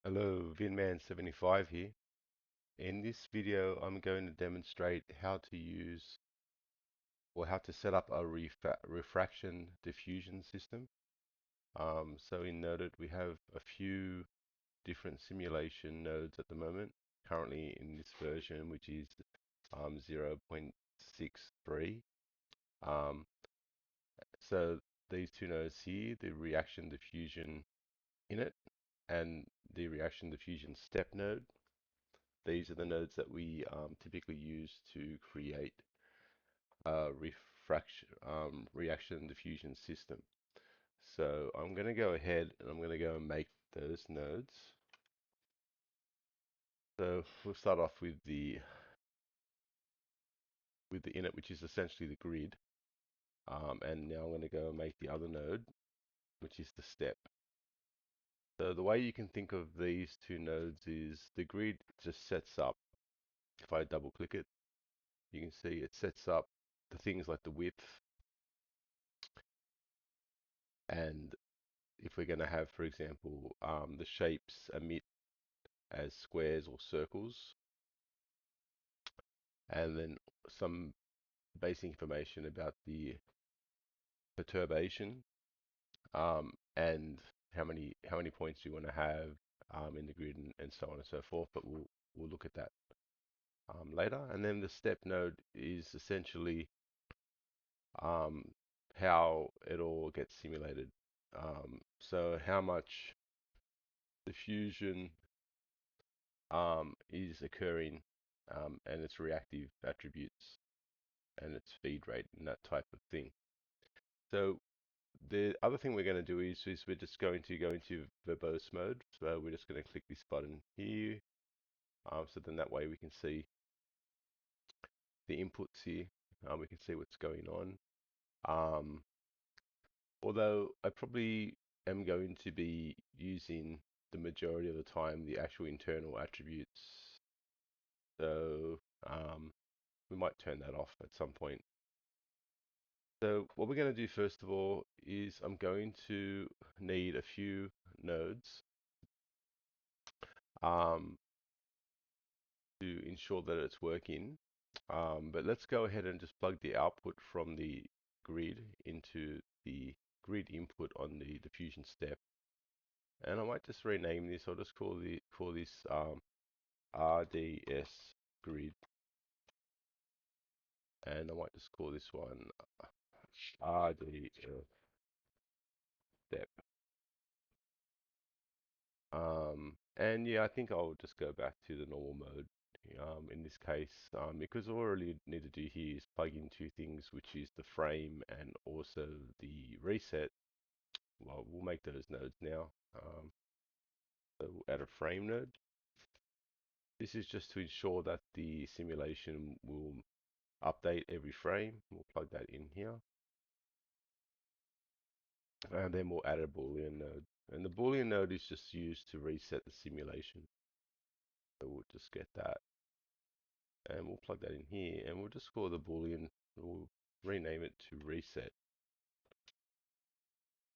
Hello, Vinman75 here. In this video, I'm going to demonstrate how to use or how to set up a refraction diffusion system. So in Noded, we have a few different simulation nodes at the moment, currently in this version, which is 0.63. Um, so these two nodes here, the reaction diffusion init and the reaction diffusion step node. These are the nodes that we typically use to create a reaction diffusion system. So I'm going to go ahead and I'm going to go and make those nodes. So we'll start off with the init, which is essentially the grid. And now I'm going to go and make the other node, which is the step. So the way you can think of these two nodes is the grid just sets up. If I double click it, you can see it sets up the things like the width, and if we're going to have, for example, the shapes emit as squares or circles, and then some basic information about the perturbation, and how many points you want to have in the grid, and so on and so forth. But we'll look at that later. And then the step node is essentially um, how it all gets simulated. So how much diffusion is occurring, and its reactive attributes and its feed rate and that type of thing. So the other thing we're going to do is we're just going to go into verbose mode. So we're just going to click this button here. So then that way we can see the inputs here. We can see what's going on. Um, Although I probably am going to be using the majority of the time the actual internal attributes. So we might turn that off at some point. So what we're going to do first of all is I'm going to need a few nodes um, to ensure that it's working. But let's go ahead and just plug the output from the grid into the grid input on the diffusion step. And I might just rename this. I'll just call this RDS grid, and I might just call this one RDS step. And yeah, I think I'll just go back to the normal mode in this case, because all I really need to do here is plug in two things, which is the frame and also the reset. Well, we'll make those nodes now. So we'll add a frame node. This is just to ensure that the simulation will update every frame. We'll plug that in here. And then we'll add a Boolean node. And the Boolean node is just used to reset the simulation. So we'll just get that. And we'll plug that in here. And we'll just call the Boolean, we'll rename it to reset.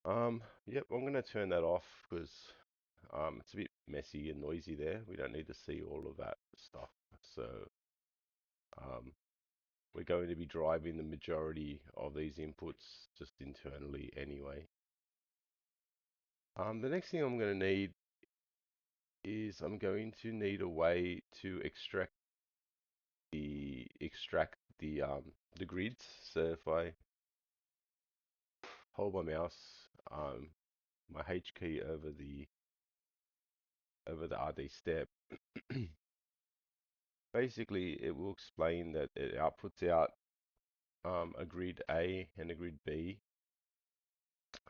Yep, I'm going to turn that off because it's a bit messy and noisy there. We don't need to see all of that stuff. So um, we're going to be driving the majority of these inputs just internally anyway. The next thing I'm going to need is I'm going to need a way to extract the grids. So if I hold my mouse, my H key over the RD step, basically it will explain that it outputs out a grid A and a grid B.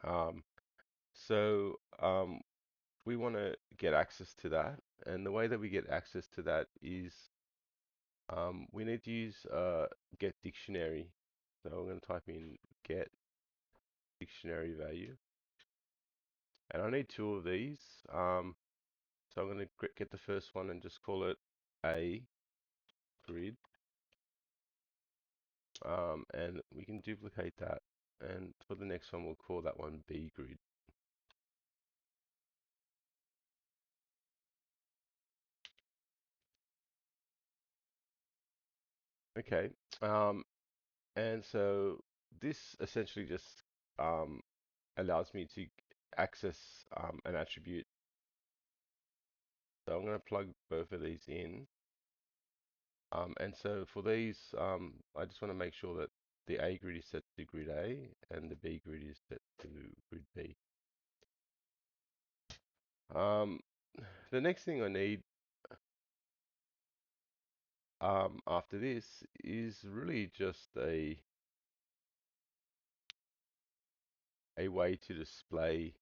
Um, so we want to get access to that, and the way that we get access to that is we need to use get dictionary. So I'm going to type in get dictionary value, and I need two of these. So I'm going to get the first one and just call it A grid, and we can duplicate that. And for the next one, we'll call that one B grid. Okay. Um, and so this essentially just um, allows me to access an attribute. So I'm going to plug both of these in. And so for these, I just want to make sure that the A grid is set to grid A and the B grid is set to grid B. Um, the next thing I need after this is really just a way to display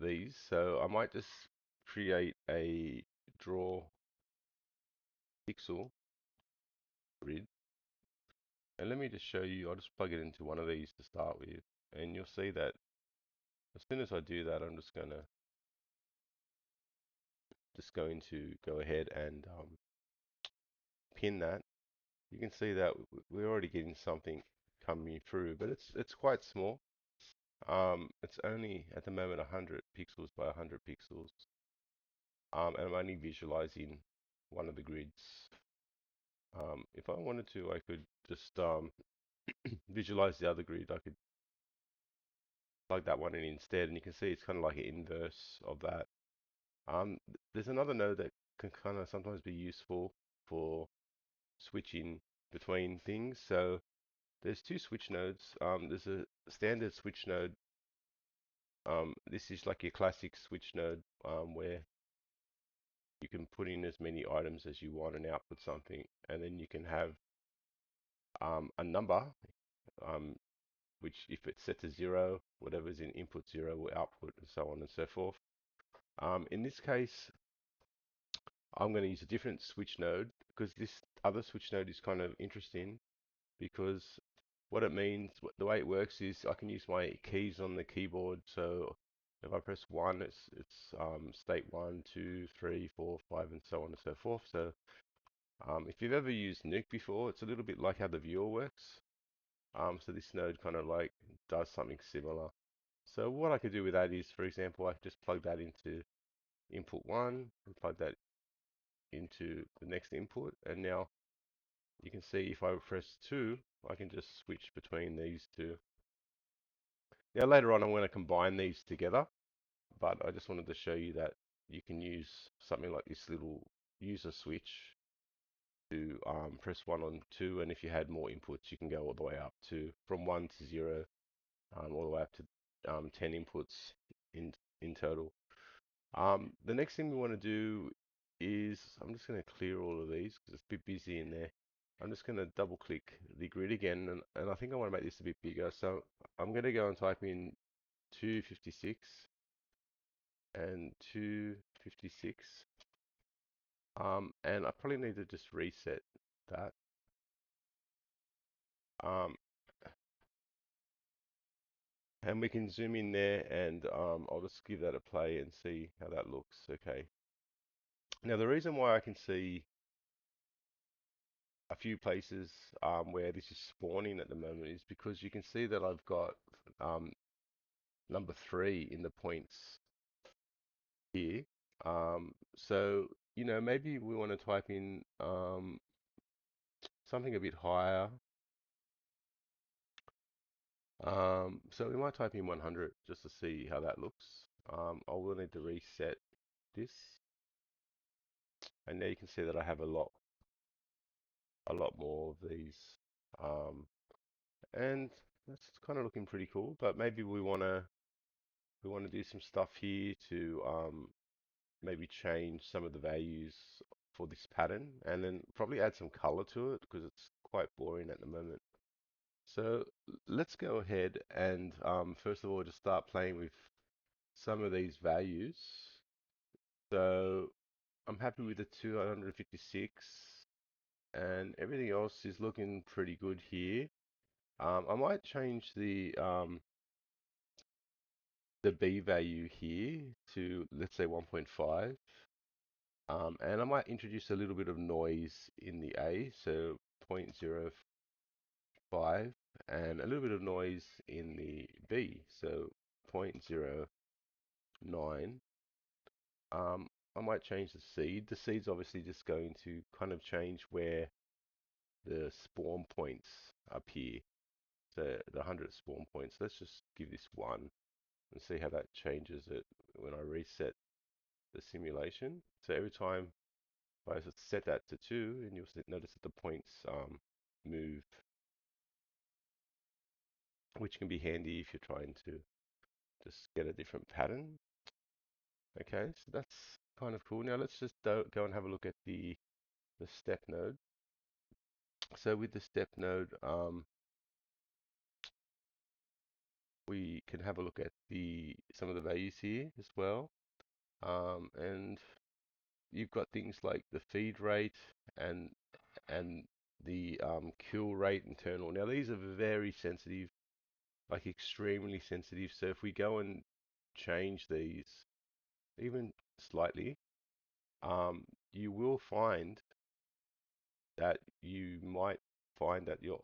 these. So I might just create a draw pixel grid. And let me just show you, I'll just plug it into one of these to start with. And you'll see that as soon as I do that, I'm just going to go ahead and pin that. You can see that we're already getting something coming through, but it's quite small. It's only at the moment 100 pixels by 100 pixels, and I'm only visualizing one of the grids. If I wanted to, I could just visualize the other grid. I could plug that one in instead, and you can see it's kind of like an inverse of that. There's another node that can kind of sometimes be useful for switching between things. So there's two switch nodes. There's a standard switch node. This is like your classic switch node where you can put in as many items as you want and output something, and then you can have a number, um, which if it's set to 0, whatever's in input 0 will output, and so on and so forth. In this case, I'm going to use a different switch node because this other switch node is kind of interesting because what it means, the way it works is I can use my keys on the keyboard. So if I press 1, it's state 1, 2, 3, 4, 5, and so on and so forth. So if you've ever used Nuke before, it's a little bit like how the viewer works. So this node kind of like does something similar. So what I could do with that is, for example, I could just plug that into input 1 and plug that into the next input. And now you can see if I press 2, I can just switch between these two. Now later on I'm going to combine these together, but I just wanted to show you that you can use something like this little user switch to press 1 on 2, and if you had more inputs you can go all the way up to from 1 to 0, all the way up to 10 inputs in total. The next thing we want to do is, I'm just going to clear all of these because it's a bit busy in there. I'm just going to double click the grid again, and I think I want to make this a bit bigger. So I'm going to go and type in 256 and 256. And I probably need to just reset that. Um, and we can zoom in there and I'll just give that a play and see how that looks. Okay. Now the reason why I can see a few places where this is spawning at the moment is because you can see that I've got number 3 in the points here. So, maybe we want to type in something a bit higher. So we might type in 100 just to see how that looks. I will need to reset this. And now you can see that I have a lot more of these. And that's kind of looking pretty cool, but maybe we want to do some stuff here to maybe change some of the values for this pattern and then probably add some color to it because it's quite boring at the moment. So let's go ahead and first of all just start playing with some of these values. So I'm happy with the 256 and everything else is looking pretty good here. I might change the B value here to, let's say, 1.5. And I might introduce a little bit of noise in the A, so 0.05, and a little bit of noise in the B, so 0.09. I might change the seed. The seed's obviously just going to kind of change where the spawn points appear. So the 100 spawn points, let's just give this 1 and see how that changes it when I reset the simulation. So every time if I set that to 2, and you'll notice that the points move, which can be handy if you're trying to just get a different pattern. Okay, so that's kind of cool. Now let's just go and have a look at the step node. So with the step node, we can have a look at some of the values here as well. And you've got things like the feed rate and and the kill rate internal. Now these are very sensitive, like extremely sensitive. So if we go and change these even slightly, you will find that you might find that your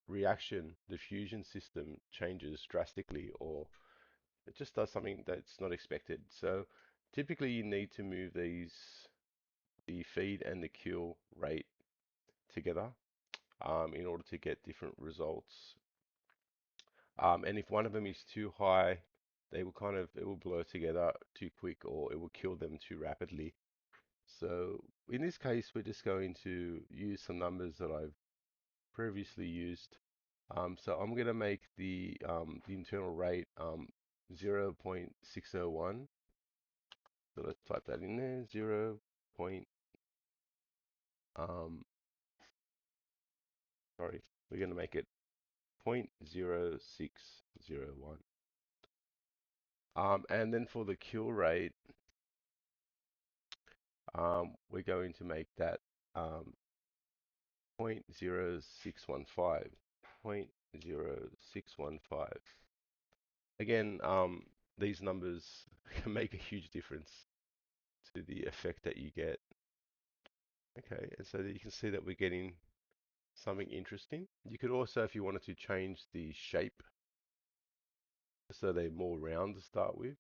reaction diffusion system changes drastically, or it just does something that's not expected. So typically you need to move the feed and the kill rate together in order to get different results. And if one of them is too high, it will blur together too quick, or it will kill them too rapidly. So in this case, we're just going to use some numbers that I've previously used. So I'm going to make the internal rate 0.601. So let's type that in there, 0. Um, sorry, we're going to make it 0.0601. And then for the kill rate, we're going to make that 0.0615. 0.0615. Again, these numbers can make a huge difference to the effect that you get. Okay, and so you can see that we're getting something interesting. You could also, if you wanted to, change the shape so they're more round to start with.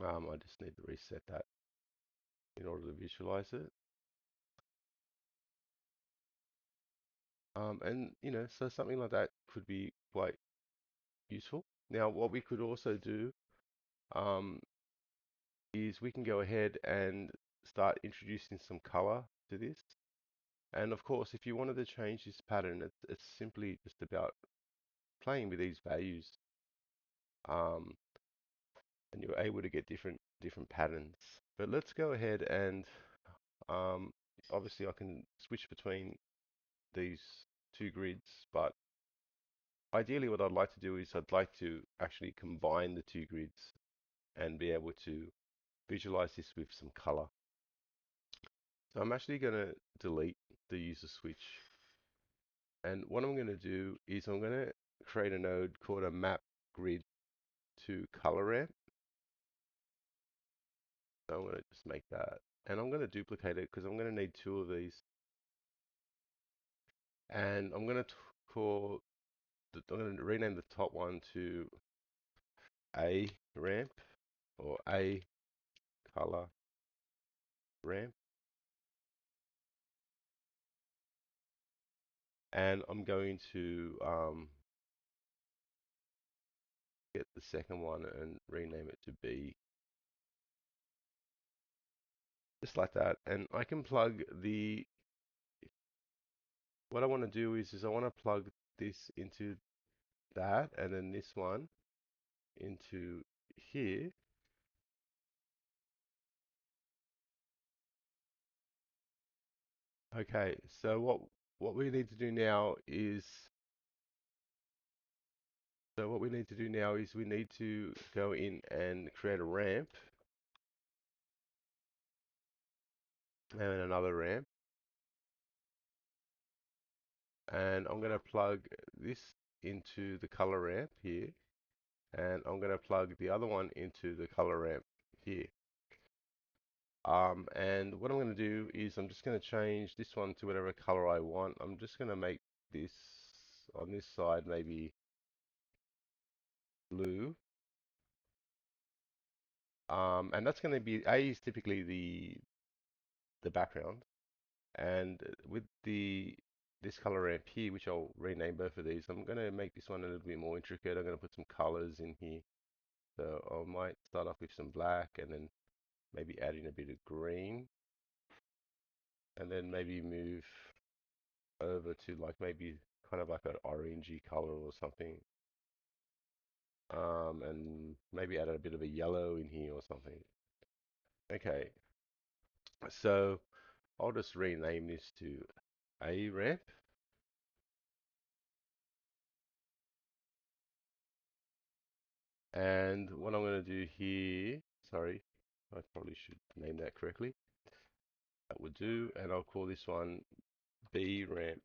I just need to reset that in order to visualize it. And so something like that could be quite useful. Now, what we could also do um, is we can go ahead and start introducing some color to this. And of course, if you wanted to change this pattern, it's simply just about playing with these values, um, and you're able to get different patterns. But let's go ahead and um, obviously I can switch between these two grids, but ideally what I'd like to do is I'd like to actually combine the two grids and be able to visualize this with some color. So I'm actually going to delete the user switch. And what I'm going to do is I'm going to create a node called a map grid to color ramp. So I'm going to just make that. And I'm going to duplicate it because I'm going to need 2 of these. And I'm going to I'm going to rename the top one to A ramp, or A color ramp. And I'm going to get the second one and rename it to B, just like that. And I can plug what I want to do is I want to plug this into that, and then this one into here. Okay, so what we need to do now is we need to go in and create a ramp and another ramp, and I'm going to plug this into the color ramp here, and I'm going to plug the other one into the color ramp here. And what I'm going to do is I'm just going to change this one to whatever color I want. I'm just going to make this on this side maybe blue, And that's going to be A is typically the background, and with the this color ramp here, which I'll rename both of these, I'm going to make this one a little bit more intricate. I'm going to put some colors in here. So I might start off with some black and then maybe add in a bit of green, and then maybe move over to like maybe kind of like an orangey color or something. And maybe add a bit of a yellow in here or something. Okay, so I'll just rename this to A ramp. And what I'm going to do here, sorry, I probably should name that correctly. That would do, and I'll call this one B ramp.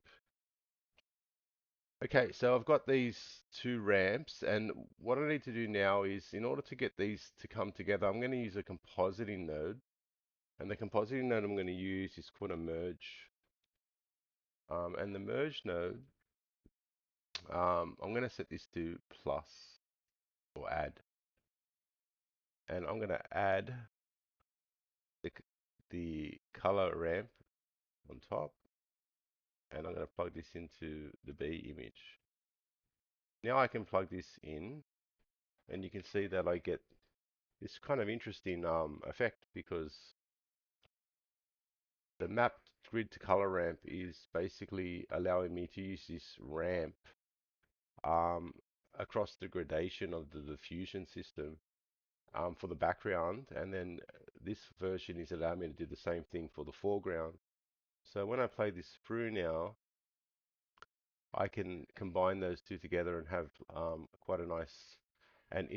Okay, so I've got these two ramps, and what I need to do now is, in order to get these to come together, I'm going to use a compositing node. And the compositing node I'm going to use is called a merge. And the merge node, I'm going to set this to plus or add. And I'm going to add the, the color ramp on top. And I'm going to plug this into the B image. Now I can plug this in, and you can see that I get this kind of interesting effect, because the mapped grid to color ramp is basically allowing me to use this ramp um, across the gradation of the diffusion system for the background, and then this version is allowing me to do the same thing for the foreground. So when I play this through now, I can combine those two together and have quite a nice and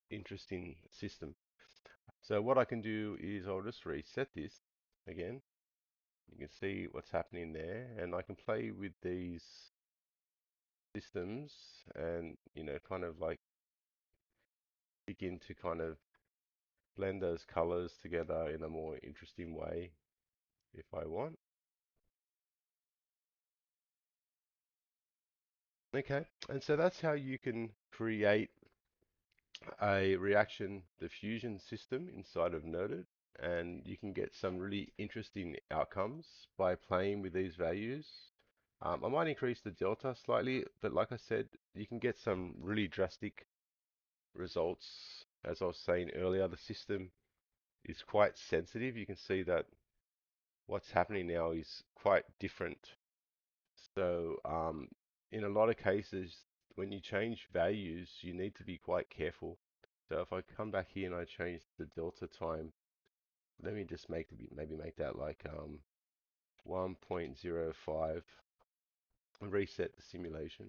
interesting system. So what I can do is I'll just reset this again. You can see what's happening there, and I can play with these systems and, you know, kind of like begin to kind of blend those colors together in a more interesting way if I want. Okay, and so that's how you can create a reaction diffusion system inside of Noded, and you can get some really interesting outcomes by playing with these values. I might increase the delta slightly, but like I said, you can get some really drastic results. As I was saying earlier, the system is quite sensitive. You can see that what's happening now is quite different. So in a lot of cases, when you change values, you need to be quite careful. So if I come back here and I change the delta time, let me just maybe make that like 1.05 and reset the simulation.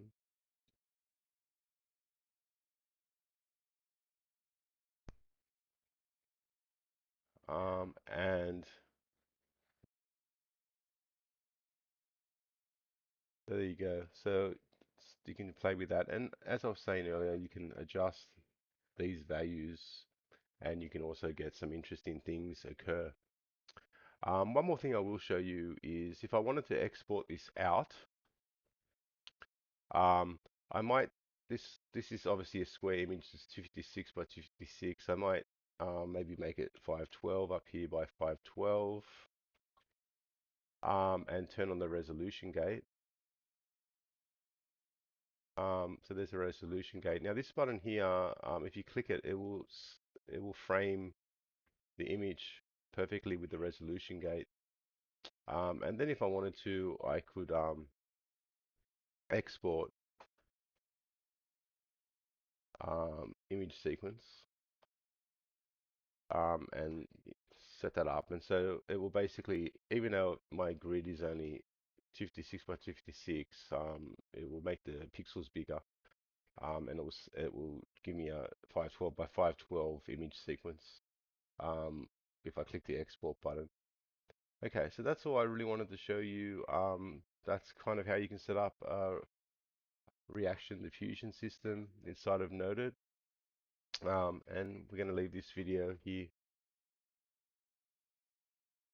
And there you go. So you can play with that. And as I was saying earlier, you can adjust these values, and you can also get some interesting things occur. One more thing I will show you is if I wanted to export this out, I might, this is obviously a square image, it's 256 by 256. I might maybe make it 512 up here by 512, and turn on the resolution gate. So there's a resolution gate. Now this button here, if you click it, it will frame the image perfectly with the resolution gate. And then if I wanted to, I could export image sequence and set that up. And so it will basically, even though my grid is only 56 by 56, it will make the pixels bigger, and it will give me a 512 by 512 image sequence if I click the export button. Okay, so that's all I really wanted to show you. That's kind of how you can set up a reaction diffusion system inside of Noded. And we're going to leave this video here.